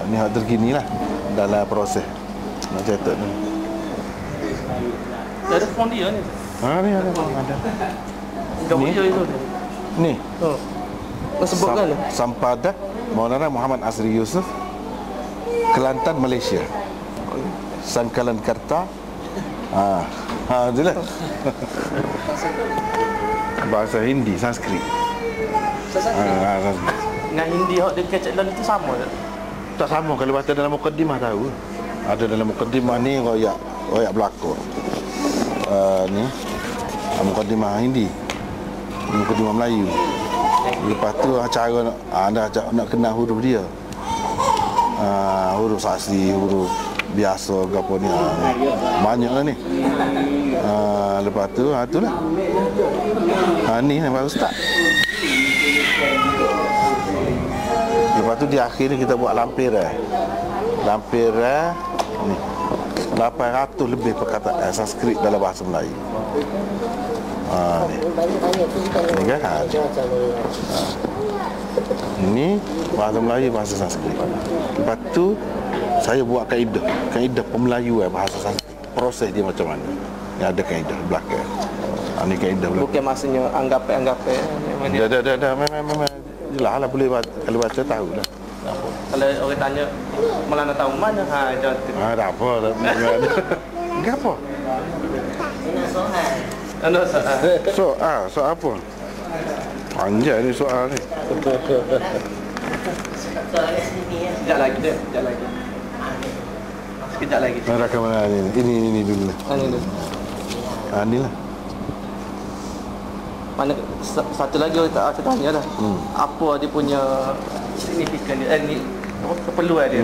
Ni hak terkini lah dalam proses nak cetak ni. Ada font dia ni. Ni ada. Gambar Ni? dia itu. Ni Oh. Kau sebutkan lah. Sampadak Maulana Muhammad Asri Yusuf, Kelantan, Malaysia. Sangkalan Karta. Itulah. Bahasa Hindi, Sanskrit. Sanskrit. Dengan Hindi hak dia kecek dalam itu sama tak? Tak sama kalau baca dalam mukaddimah tahu. Ada dalam mukaddimah ni royak belakang. Ni mukaddimah Hindi. Mukaddimah Melayu. Lepas tu cara anda nak kenal huruf dia. Huruf saksi, huruf biasa ke apa ni. Banyaklah ni. Lepas tu itulah. Ni baru start. Lepas tu di akhir ni kita buat lampir ni 800 lebih perkataan Sanskrit dalam bahasa Melayu. Ni kan. Ini bahasa Melayu, bahasa Sanskrit. Lepas tu saya buat kaedah pemelayuan bahasa Sanskrit. Proses dia macam mana? Yang ada kaedah belakang. Ni kaedah belakang. Bukan maksudnya anggapan-anggapan Dah memang jelas lah, boleh baca, kalau baca tahu lah. Kalau orang tanya malah nak tahu mana jangan tu. Tak apa. Enggak apa. Ano soal? Soal apa? Panjang ni soal ni. Sekejap lagi. Sekejap lagi. Rakam mana ni? Ini dulu. Ini dulu. Ni lah. Mana satu lagi saya tanya lah. Apa dia punya signifikan dia? Ni apa keperluan dia?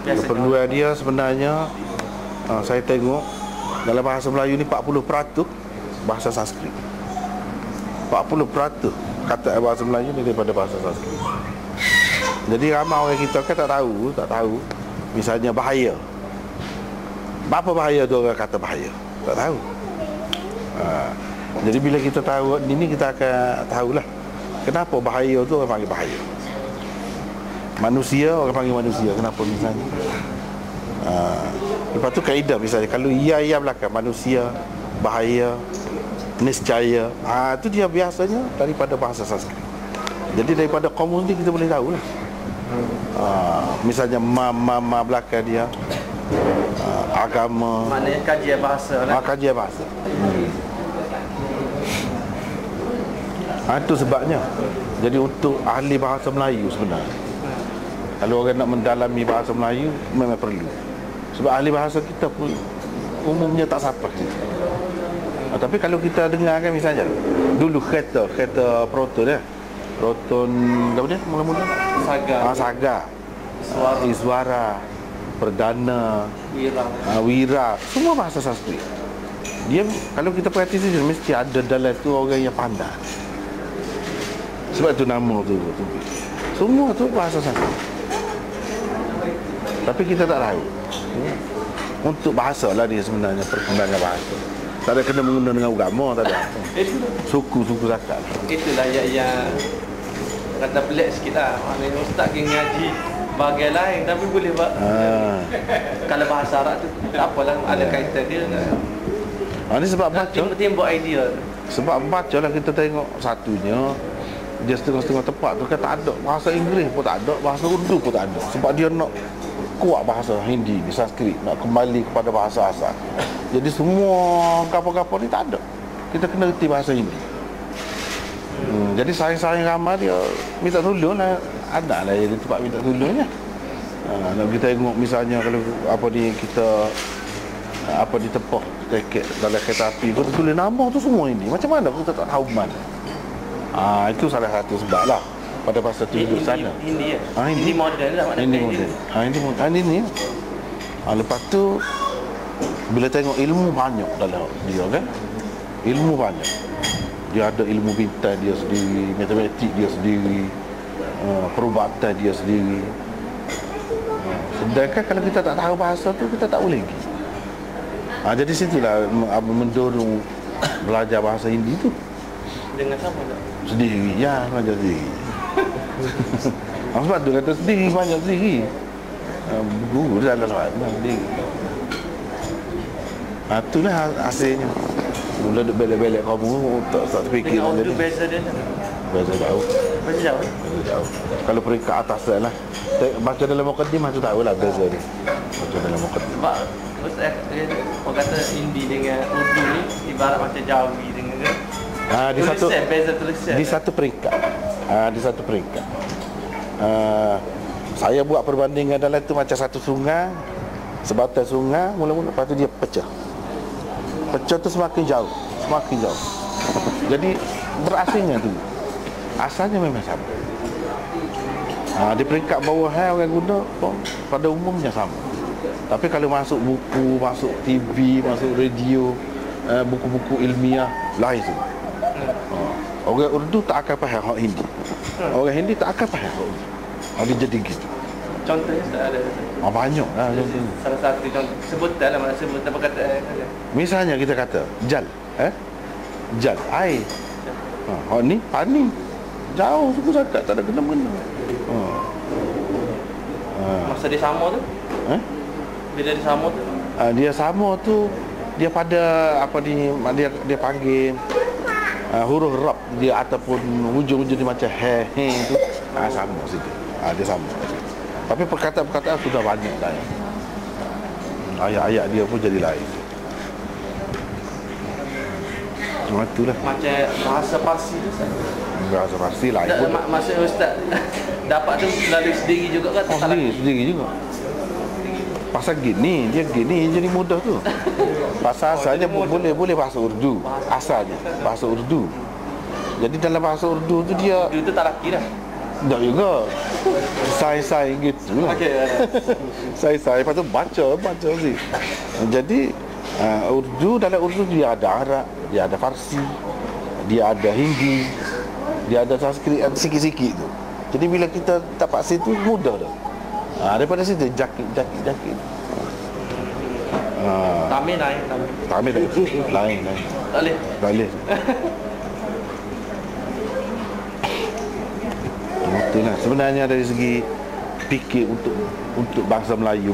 Keperluan dia sebenarnya saya tengok dalam bahasa Melayu ni 40% bahasa Sanskrit. 40% kata bahasa Melayu ni daripada bahasa Sanskrit. Jadi ramai orang kita kan tak tahu. Misalnya bahaya. Apa bahaya tu orang kata bahaya? Tak tahu. Jadi bila kita tahu ini kita akan tahulah kenapa bahaya tu orang panggil bahaya. Manusia orang panggil manusia, kenapa misalnya. Lepas tu kaedah misalnya kalau ia belakang manusia, bahaya, niscaya, itu dia biasanya daripada bahasa Sanskrit. Jadi daripada kamus ni kita boleh tahulah. Misalnya ma belakang dia agama, maknanya kajian bahasa lah. Kajian bahasa. Itu sebabnya. Jadi untuk ahli bahasa Melayu sebenarnya, kalau orang nak mendalami bahasa Melayu memang perlu. Sebab ahli bahasa kita pun umumnya tak sampai. Tapi kalau kita dengar kan misalnya dulu kereta proton dia. Proton apa dia mula-mula? Saga. Iswara, Perdana, Wira, semua bahasa Sanskrit. Dia kalau kita perhati saja mesti ada dalam tu orang yang pandai. Sebab tu nama tu. Semua tu bahasa Sanskrit. Tapi kita tak tahu. Untuk bahasa lah dia sebenarnya, perkembangan bahasa. Tak ada kena mengena dengan agama, tak ada. Suku zakat. Itulah yang kata pelik sikit lah. Maknanya ustaz yang ngaji bahagian lain tapi boleh buat. Kalau bahasa Arab tu tak apalah, ada kaitan dia. Ini sebab baca. Timbul idea. Sebab baca lah kita tengok satunya dia setengah-setengah tepat tu kan tak ada. Bahasa Inggeris pun tak ada, bahasa Urdu pun tak ada. Sebab dia nak kuat bahasa Hindi, Sanskrit, nak kembali kepada bahasa asal. Jadi semua kapal-kapal ni tak ada. Kita kena reti bahasa Hindi. Jadi saing-saing ramai dia minta tolong lah. Ada lah jadi tempat minta tolongnya. Nak kita tengok misalnya kalau apa ni kita apa di tempat tiket dalam kereta api tu tulis nama tu semua ini. Macam mana kita tak tahu mana? Itu salah satu sebab lah pada masa tu duduk sana. Hindi Hindi modern lah maknanya. Hindi modern. Ini. Lepas tu bila tengok ilmu banyak dalam dia kan. Ilmu banyak. Dia ada ilmu bintang dia sendiri, matematik dia sendiri, perubatan dia sendiri. Sedangkan kalau kita tak tahu bahasa tu kita tak boleh pergi. Jadi situlah mendorong belajar bahasa Hindi tu. Dengan siapa tak? Sendiri, belajar sendiri. Sebab tu kata sendiri, banyak sendiri. Guru dah dalam sendiri. Itulah hasilnya. Mula duk belek-belek kamu tak terfikir. Dengan Urdu beza dia tak? Beza jauh. Beza jauh. Beza jauh. Kalau peringkat atas lah. Baca dalam mukaddimah tu tahulah beza dia. Baca dalam mukaddimah. Sebab Ustaz orang kata Hindi dengan Urdu ni ibarat macam Jawi dengan Di satu tulisan, beza tulisan. di satu peringkat. Di satu peringkat. Saya buat perbandingan dalam tu macam satu sungai, sebatas sungai, mula-mula lepas tu dia pecah. Pecah tu semakin jauh. Jadi berasingnya tu. Asalnya memang sama. Di peringkat bawah orang guna pun pada umumnya sama. Tapi kalau masuk buku, masuk TV, masuk radio, buku-buku ilmiah, lain tu. Orang Urdu tak akan faham hak Hindi. Orang Hindi tak akan faham hak Urdu. Dia jadi gitu. Contohnya Ustaz ada. Banyak lah contohnya. Salah satu contoh sebutan lah, mana sebutan perkataan ada. Misalnya kita kata jal, jal, air. Ni pani. Jauh suku sangat, tak ada kena-mena. Masa dia sama tu? Bila dia sama tu? Dia sama tu, dia pada apa dia panggil huruf rab dia ataupun hujung-hujung dia macam he tu sama situ. Dia sama. Tapi perkataan-perkataan sudah banyak dah. Ayat-ayat dia pun jadi lain. Itulah. Macam bahasa Parsi tu Ustaz. Bahasa Parsi lain pun. Masa Ustaz dapat tu melalui sendiri juga kan? Sendiri juga. Pasal gini, dia gini jadi mudah tu. Pasal asalnya boleh bahasa Urdu. Asalnya bahasa Urdu. Jadi dalam bahasa Urdu tu dia Urdu tu tak laki dah. tak juga. Sai-sai gitu lah. Okey. Sai-sai lepas tu baca sih. Jadi Urdu, dalam Urdu dia ada Arab, dia ada Farsi, dia ada Hindi, dia ada Sanskrit sikit-sikit tu. Jadi bila kita dapat situ mudah dah. Daripada situ jakit. Tamil lain. Tamil lain. Tak boleh. Itulah sebenarnya dari segi fikir untuk bahasa Melayu.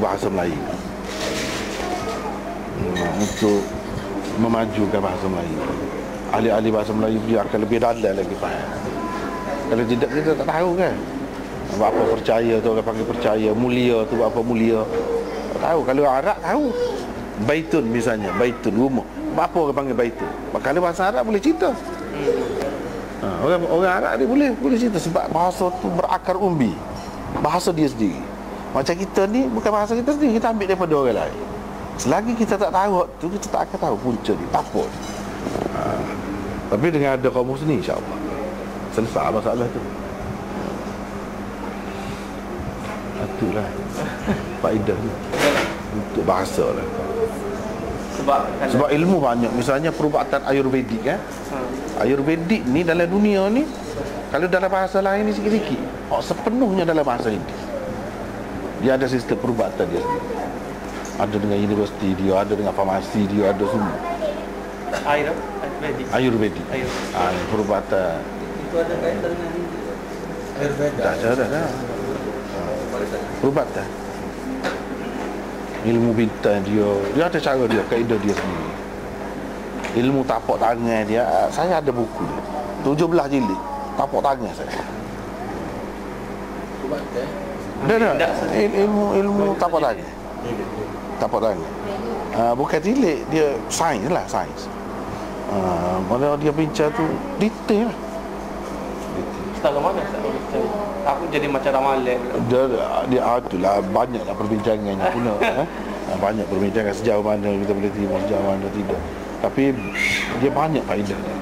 Untuk memajukan bahasa Melayu. Ahli-ahli bahasa Melayu dia akan lebih dalam lagi faham. Kalau tidak kita tak tahu kan. Apa percaya tu orang panggil percaya, mulia tu apa mulia. Tak tahu. Kalau Arab tahu. Baitun misalnya, baitun rumah. Apa orang panggil baitun? Kalau bahasa Arab boleh cerita. Orang Arab ni boleh cerita sebab bahasa tu berakar umbi. Bahasa dia sendiri. Macam kita ni bukan bahasa kita sendiri, kita ambil daripada orang lain. Selagi kita tak tahu tu, kita tak akan tahu punca dia, apa. Tapi dengan ada kamus ni insya-Allah selesai masalah tu. Itulah faedah ni untuk bahasa lah. Sebab ilmu banyak. Misalnya perubatan Ayurvedik kan. Ayurvedik ni dalam dunia ni, kalau dalam bahasa lain ni sikit-sikit, sepenuhnya dalam bahasa Hindi. Dia ada sistem perubatan dia sendiri. Ada dengan universiti dia, ada dengan farmasi dia, ada semua. Ayurvedik. Perubatan. Itu ada kaitan dengan Ayurveda. Dah. Perubatan. Ilmu bintang dia ada cara dia, kaedah dia sendiri. Ilmu tapak tangan dia, saya ada buku dia 17 jilid tapak tangan saya. Dah. Ilmu tapak tangan. Tapak tangan. Bukan jilid, dia sains. Mana dia bincang tu detail lah. Setengah mana aku jadi macam ramalan. Dia itulah banyaklah perbincangannya pula. Banyak perbincangan sejauh mana kita boleh terima, sejauh mana tidak. Tapi dia banyak faedah dia.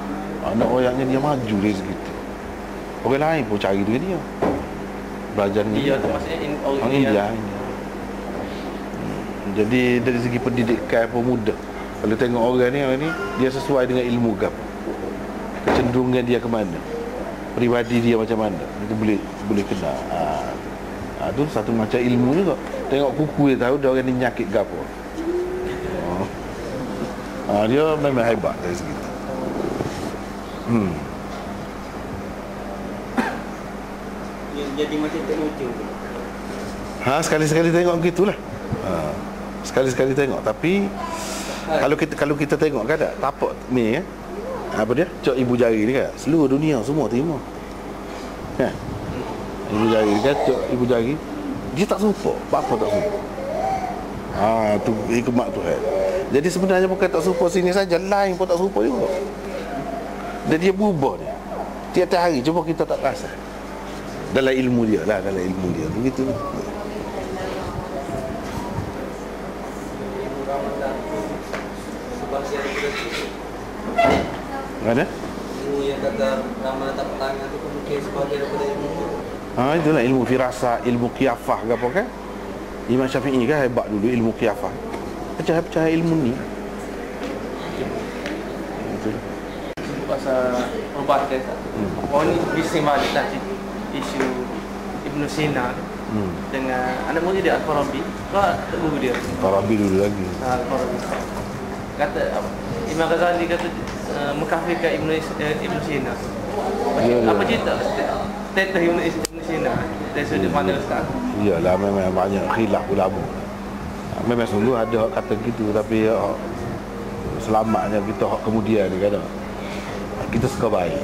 Anak oyaknya dia maju dari segitu. Orang lain pun cari dengan dia. Belajar dengan dia. Dia tu maksudnya orang India. Jadi dari segi pendidikan pun mudah. Kalau tengok orang ni dia sesuai dengan ilmu ke apa, kecenderungan dia ke mana, peribadi dia macam mana, itu boleh kenal. Itu satu macam ilmu juga. Tengok kuku dia tahu dia orang ni nyakit ke apa. Dia memang hebat dari segitu. jadi macam terujung. Sekali-sekali tengok gitulah. Sekali-sekali tengok, tapi kalau kita tengok kan tak tapak ni apa dia? Cok ibu jari ni kan. Seluruh dunia semua terima. Kan? Ibu jari kan, cok ibu jari. Dia tak serupa. Apa tak serupa? Tu hikmat Tuhan. Jadi sebenarnya bukan tak serupa sini saja, lain pun tak serupa juga. Dan dia berubah dia. Tiap-tiap hari cuma kita tak rasa. Dalam ilmu dia lah, dalam ilmu dia. Begitu. Ada? Ilmu yang kata ramalan tak petang itu mungkin sebagai daripada ilmu itu. Itulah ilmu firasat, ilmu qiyafah ke apa kan? Imam Syafi'i kan hebat dulu ilmu qiyafah. Pecah-pecah ilmu ni. Itulah. Pasal perubatan orang ni bising balik tadi isu Ibn Sina dengan anak murid dia Al-Farabi. Kau tak guru dia? Farabi dulu lagi. Al-Farabi kata Imam Ghazali kata mengkafirkan Ibn Sina. Apa cerita? Teteh Ibn Sina dari sudut mana Ustaz? Iyalah, memang banyak khilaf ulama. Memang sungguh ada kata gitu, tapi selamatnya kita kemudian ni kata kita suka baik.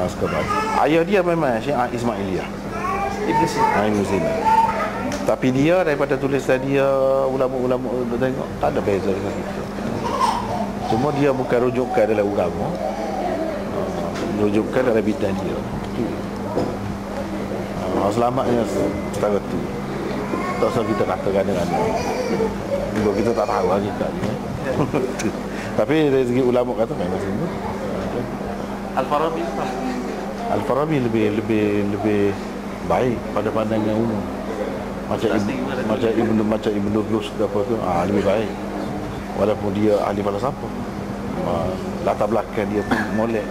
Suka baik. Ayah dia memang Syiah Ismailiyah. Ibn Sina. Ibn Sina. Tapi dia daripada tulisan dia, ulama-ulama tengok tak ada beza dengan kita. Cuma dia bukan rujukan dalam agama, rujukan dalam bidang dia. Selamatnya setara tu. Tak usah kita katakan dengan juga kita tak tahu lagi kat ni. Tapi dari segi ulama kata memang semua. Al-Farabi lebih baik pada pandangan umum. Macam Ibn Rus apa tu, lebih baik. Walaupun dia ahli falsafah. Latar belakang dia pun molek.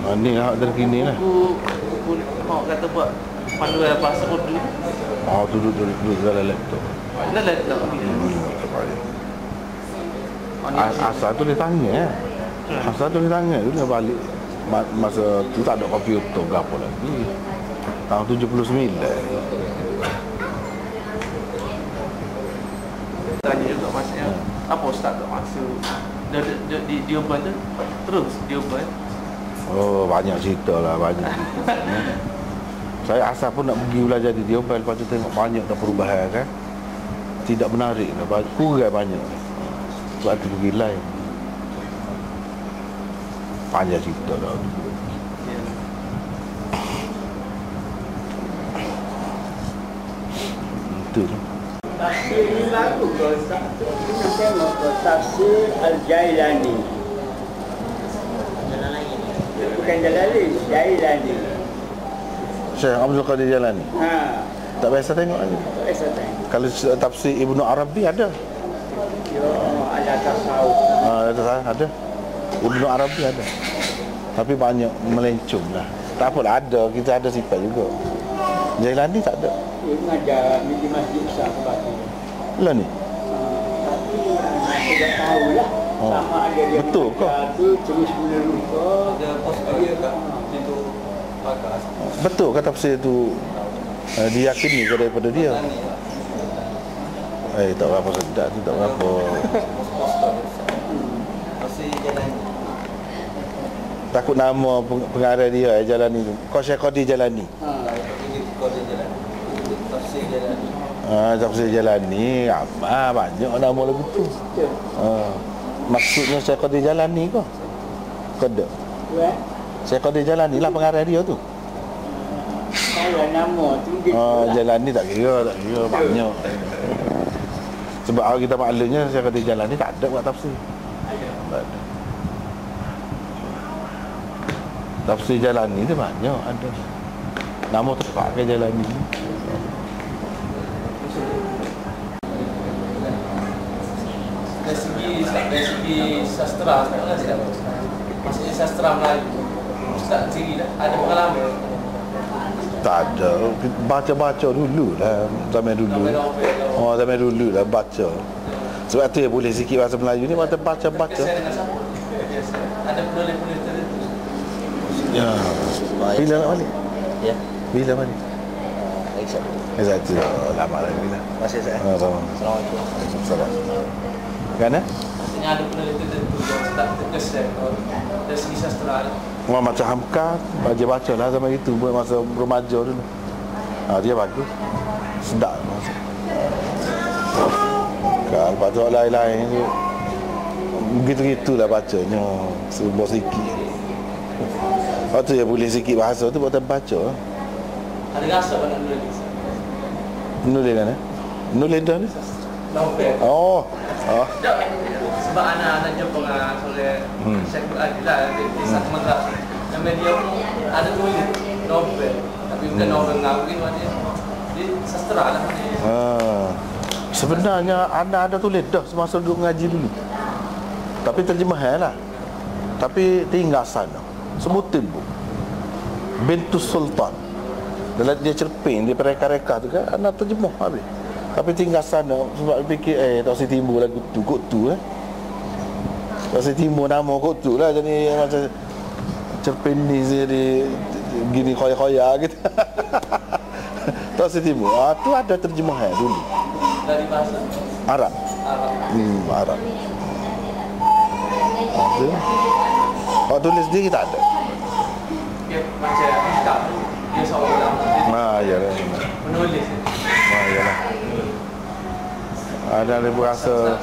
Ni terkini lah. Buku mau kata buat panduan bahasa Urdu. Duduk dalam laptop. Dalam laptop. Asal tu dia tanya. Asal tu dia tanya. Dia balik masa tu tak ada komputer ke apa lagi. Tahun 79. Tanya juga maksudnya apa Ustaz tak maksud Dioban tu terus Dioban. Banyak cerita lah, banyak cerita. Saya asal pun nak pergi belajar di Dioban, lepas tu tengok banyak dah perubahan kan. Tidak menarik lah, kurang banyak. Sebab tu pergi lain. Panjang cerita dah. Itu lah. Tafsir ni lagu ke Ustaz? Kita tengok ke Tafsir Al-Jailani. Bukan Jalalain, Jailani. Syekh Abdul Qadir Jalani. Tak biasa tengok lagi. Tak biasa tengok. Kalau tafsir Ibnu Arabi ada. Ada tasawuf. Ada. Ibnu Arabi ada. Tapi banyak melencong lah. Tak apalah, ada. Kita ada sifat juga. Jailani tak ada. Dia mengajar di Masjid Besar Kebatu. Lah ni. Tapi saya tak tahulah. Sama ada dia betul ke? Terus meneruka. Ada poster dia kat situ pakas. Betul ke tafsir tu diyakini ke daripada dia? Tak berapa sedap tu, tak berapa. Tafsir Jalani. Takut nama pengarah dia Jalani tu. Kau Syekh Qadir Jalani. Tafsir Jalani. Tafsir Jalani, banyak nama lagu tu. Maksudnya Syekh Qadir Jalani ke? Keda. Syekh Qadir Jalani lah pengarah dia tu. Kalau nama tu Jalani tak kira banyak. Sebab kalau kita maklumnya Syekh Qadir Jalani tak ada buat tafsir. Tak ada. Tafsir Jalani tu banyak ada. Nama tepat ke Jalani. Dari segi sastra, maksudnya sastra Melayu, Ustaz sendiri dah ada pengalaman? Tak ada. Baca-baca dulu lah. Zaman dulu. Zaman dulu lah baca. Sebab tu ya boleh sikit bahasa Melayu ni, baca-baca. biasa. Ada penulis-penulis tertentu. Ya. Bila nak balik? Ya. Bila balik? Esok. Satu. Lama lagi bila. Masih saya. Assalamualaikum. Assalamualaikum. Kan? Maksudnya ada penulis tertentu yang tak terkesan dari segi sastra. Orang macam Hamka, baca lah zaman itu masa remaja dulu. Dia bagus. Sedap masa. Kalau lepas tu lain-lain tu begitu-gitulah bacanya. Sebuah sikit. Lepas tu dia boleh sikit bahasa tu buat baca. Ada rasa pada menulis. Menulis kan? Menulis dah ni? Novel. Oh. Sebab anak-anak jumpa dengan seorang Syekh Adil lah di satu madrasah. Nama dia pun ada tulis novel. Tapi bukan novel ngawin, dia sastra lah. Sebenarnya anak ada tulis dah semasa duduk ngaji dulu. Tapi terjemahan lah. Tapi tinggal sana. Sebutin pun Bintus Sultan. Dalam dia cerpen, dia reka-reka tu kan anak terjemah habis. Tapi tinggal sana sebab fikir Tok Sri Timur lagu tu kot tu Tok Sri Timur nama kot tu lah, jadi macam cerpen ni jadi gini khoya-khoya gitu. Tok Sri Timur tu ada terjemahan dulu Dari bahasa Arab. Arab. Tulis sendiri tak ada. dia macam kitab tu, dia seorang ulama, dia Yalah. penulis. Yalah. Ada berasa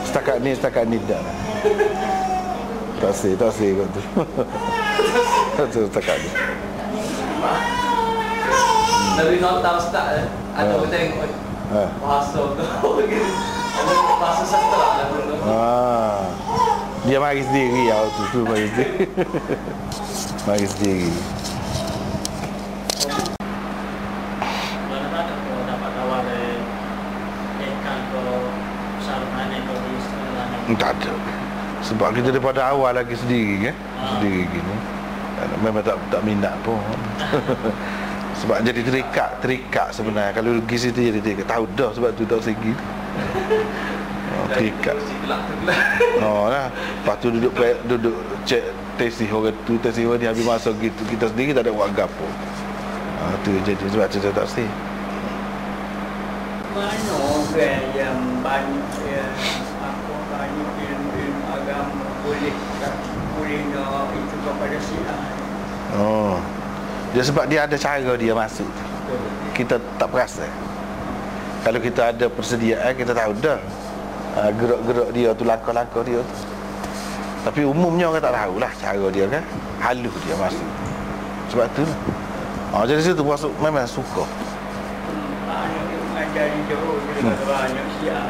setakat ni dah. Tak sih kot tu. Tu setakat ni. Dari nota ustaz ada orang tengok bahasa tu bahasa sastra lah dulu. Dia mari sendiri tu mari sendiri. Mari sendiri. Mana-mana kalau dapat awal ikan ke saluran ke di sekolah. Tak ada. Sebab kita daripada awal lagi sendiri kan. Sendiri gini. Memang tak minat pun. Sebab jadi terikat sebenarnya. Kalau pergi situ jadi terikat. Tahu dah sebab tu tak segi. Terikat. Lah. Lepas tu duduk cek tesis orang tu, tesis orang ni habis masa gitu. Kita sendiri tak ada buat gapo. Tu jadi sebab cerita tak sih. Mana orang yang banyak banyak ilmu agama boleh nak itu kepada Syiah. Dia sebab dia ada cara dia masuk. Kita tak perasan. Kalau kita ada persediaan kita tahu dah gerak-gerak dia tu, langkah-langkah dia tu. Tapi umumnya orang tak tahulah cara dia kan. Halus dia masuk. Sebab tu lah. Jadi situ masuk memang suka. Banyak yang mengajari jauh, dia kata banyak Syiah.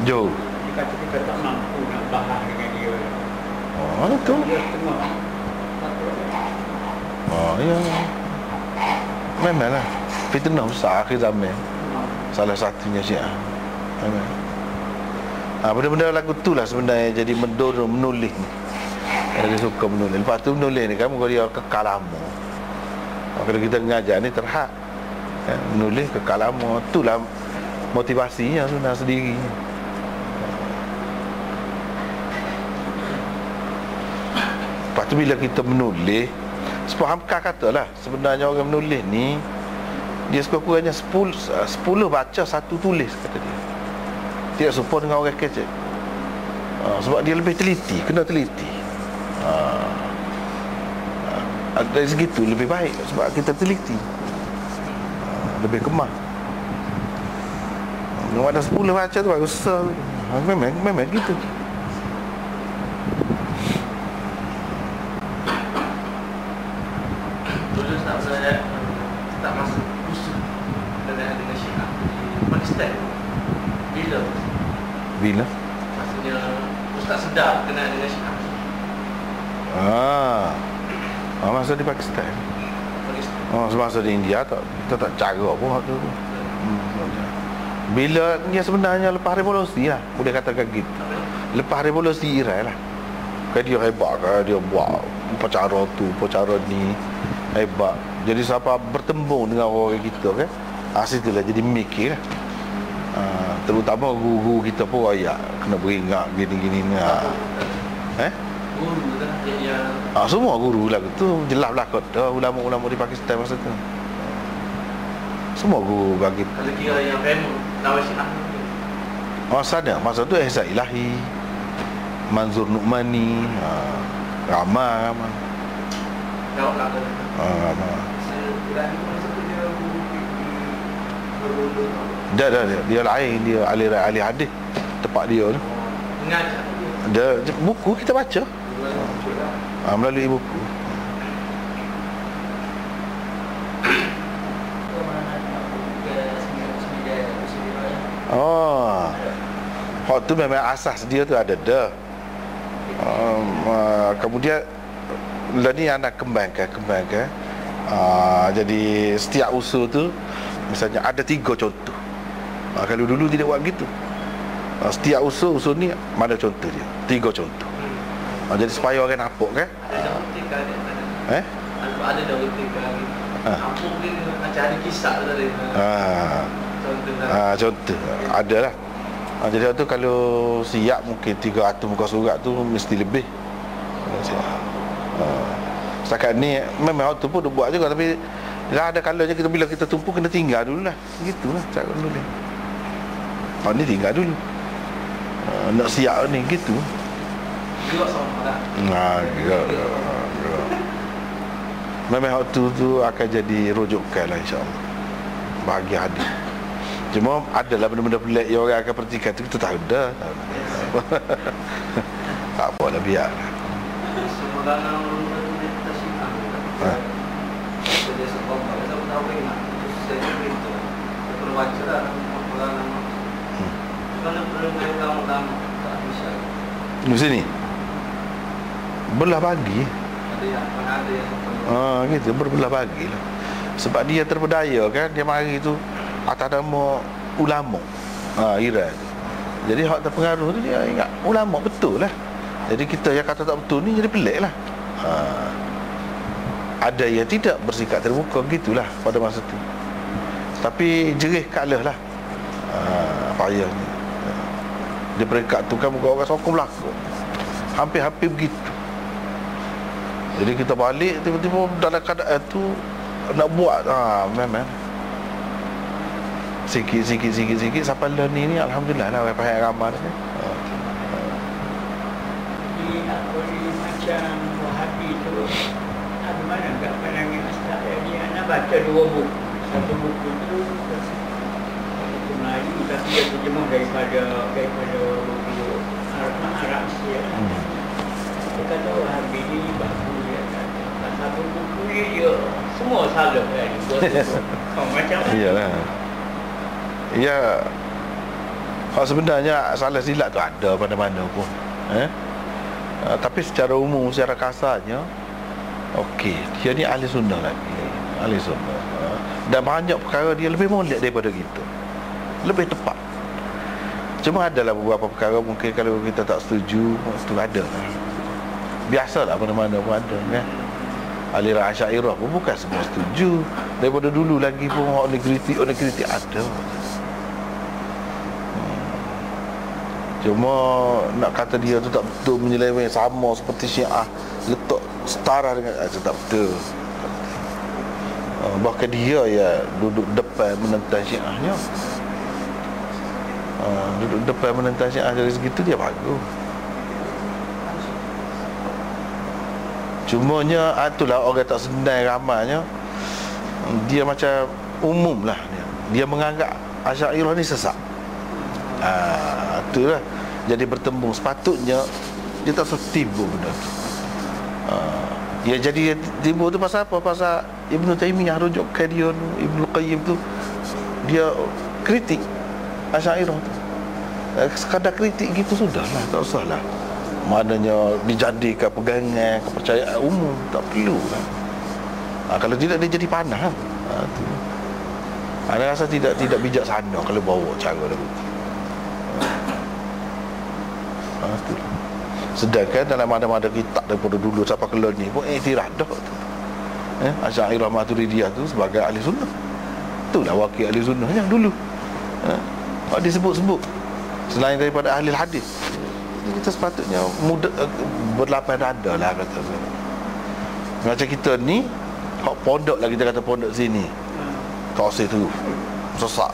Jauh. Dia kata kita tak mampu nak bahas dengan dia. Itu. Dia tengok. Ya. Memanglah. Fitnah besar akhir zaman. Salah satunya Syiah. Memang. Benda-benda lagu tu lah sebenarnya jadi mendorong menulis ni. Dia suka menulis. Lepas tu menulis ni kan muka dia kekal lama. Kalau kita mengajar ni terhad menulis kekal lama. Itulah motivasinya sebenarnya sendiri. Lepas tu bila kita menulis, sebab Hamka katalah sebenarnya orang menulis ni dia sekurang-kurangnya 10 baca, 1 tulis kata dia. Tidak serupa dengan orang kecil. Sebab dia lebih teliti, kena teliti. Dari segitu lebih baik sebab kita teliti. Lebih kemah. Kalau ada 10 baca tu bagus. Memang gitu. Dulu saya tak masuk usul dengan Syiah di Pakistan. Bila? Maksudnya Ustaz sedar kenal dengan Syiah. Masa di Pakistan. Semasa di India kita tak cara pun waktu tu. Bila dia sebenarnya lepas revolusi lah, boleh katakan gitu. Lepas revolusi Iran lah. Kan dia hebat kan, dia buat upacara tu, upacara ni hebat. Jadi siapa bertembung dengan orang kita kan, situlah jadi mikir lah. Terutama guru-guru kita pun kena beringat gini-gini ni. guru kan yang Semua guru lagu tu jelas belakang ulama-ulama di Pakistan masa tu. Semua guru bagi. kalau kira yang famous Nawai Syiah. Masa tu Ihsan Ilahi, Manzur Nu'mani, ramai. Jawab lah kan. Ramai. Saya kira ni masa tu dia berundung. Dia lain, dia ahli hadis tempat dia tu. Mengajar Dia buku kita baca melalui buku. Hak tu memang asas dia tu ada dah. Kemudian lah ni anak kembangkan. Jadi setiap usul tu misalnya ada 3 contoh. Kalau dulu tidak buat gitu. Setiap usul ni mana contoh dia? 3 contoh. Jadi supaya orang nampak kan? ada dalam tiga ada. Ada dalam tiga lagi. Kampung dia macam ada kisah tu tadi. Contoh ada lah. Jadi tu kalau siap mungkin 300 muka surat tu mesti lebih. Setakat ni memang tu pun dia buat juga, tapi dah ada kalanya kita bila kita tumpu kena tinggal dulu lah. Gitulah cara dulu ni. Ni tinggal dulu. Nak siap ni gitu. Juga sama lah. Gerak. Memang waktu tu akan jadi rujukan lah insya-Allah. Bagi hadis. Cuma adalah benda-benda pelik yang orang akan perhatikan tu kita tahu dah. Tak apalah biar. Semua dalam kita simpan. Jadi sebab kita tahu kan. Saya itu perlu baca dah dalam mana perlu kamu tak bisa. Di sini. Belah bagi. Ada yang Gitu berbelah bagi lah. Sebab dia terpedaya kan, dia mari tu atas nama ulama Iran tu. Jadi hak terpengaruh tu dia ingat ulama betul lah. Jadi kita yang kata tak betul ni jadi pelik lah. Ada yang tidak bersikap terbuka gitulah pada masa tu. Tapi jerih kalah lah. Payahnya. Dia peringkat tu kan muka orang sokong belakang. Hampir-hampir begitu. Jadi kita balik tiba-tiba dalam keadaan tu nak buat memang sikit sampai lah ni alhamdulillah lah orang faham ramai ni. Jadi apa ni macam Wahabi tu ada mana kat pandangan Ustaz ni anak baca 2 buku. Satu buku tu buku Melayu tapi dia terjemah daripada buku Arab Asia. Dia kata Wahabi ni bagus dia kata. Satu buku ni dia semua salah kan. Macam mana? Iyalah. Ya. Sebenarnya salah silap tu ada mana-mana pun. Tapi secara umum, secara kasarnya okey, dia ni ahli sunnah lagi. Ahli sunnah. Dan banyak perkara dia lebih molek daripada kita. Lebih tepat. Cuma adalah beberapa perkara mungkin kalau kita tak setuju, tu ada. Biasalah mana-mana pun ada kan. Aliran Asy'ariyah pun bukan semua setuju. Daripada dulu lagi pun orang kritik ada. Cuma nak kata dia tu tak betul menyeleweng sama seperti Syiah, letak setara dengan itu tak betul. Bahkan dia ya duduk depan menentang Syiahnya. Duduk depan menentang Syiah dari segitu dia bagus. Cumanya itulah orang tak senang ramainya. Dia macam umum lah dia menganggap Asy'ariyah ni sesat. Itulah. Jadi bertembung sepatutnya dia tak timbul benda tu. Ya jadi timbul tu pasal apa? Pasal Ibn Taymiyah rujuk ke dia tu, Ibn Qayyim tu dia kritik Asy'ariyah tu. Sekadar kritik gitu sudahlah, tak usahlah. Maknanya dijadikan pegangan kepercayaan umum, tak perlu kan. Kalau tidak dia jadi panah. Tu. Ana rasa tidak bijaksana kalau bawa cara tu. Tu. Sedangkan dalam mana-mana kitab daripada dulu sampai ke ni pun iktiraf dah tu. Asy'ariyah Maturidiyah tu sebagai ahli sunnah. Itulah wakil ahli sunnahnya dulu. Disebut-sebut selain daripada ahli hadis. kita sepatutnya muda, berlapang dada lah kata saya. Macam kita ni hak pondok lah, kita kata pondok sini kawasan tu sesak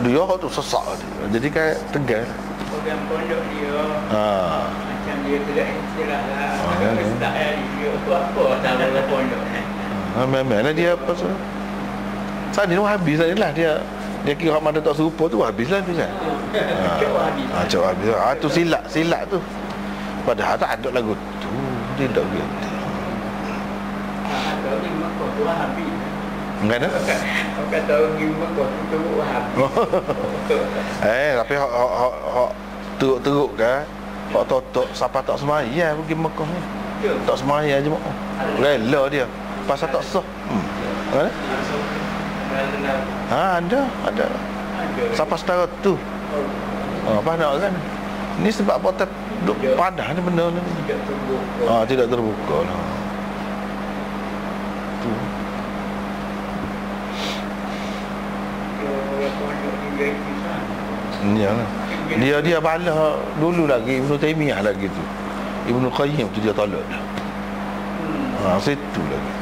dia, hak tu sesak dia. Jadi kan tegal Orang pondok dia macam dia tidak istilah lah. ya. Tak ada dia tu apa tak dalam pondok. Memang lah dia apa so. Sana ni habis lah dia kira mana tak serupa tu habislah tu kan. Cok habis. Tu silap tu. Padahal tak ada lagu tu. Dia tak gitu. Ada ni mak kau tu habis. Enggak ada. Kau kata pergi mak kau tu habis. Tapi hak teruk kan. Hak totok siapa tak semaya pergi Mekah ni. Tak semaya je mak. Rela dia. Pasal tak sah. Mana? Ada. Siapa setara tu? Apa nak kan? Ni sebab apa duk padah ni benda ni. Tidak terbuka lah. Tu. Iyalah. Dia balas dulu lagi Ibnu Taimiyah lagi tu. Ibnu Qayyim tu dia tolak dah. Situ lagi.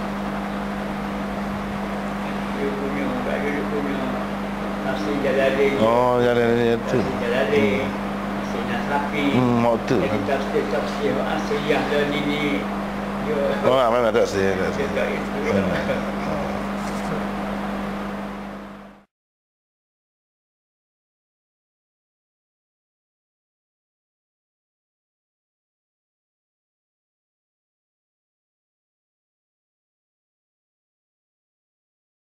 Dia punya nasi Jalalain. Jalalain tu. Jalalain. Nasi Nasafi. Tu. Jadi tafsir Asiyah dan ini. Memang tak saya. Dia tak itu.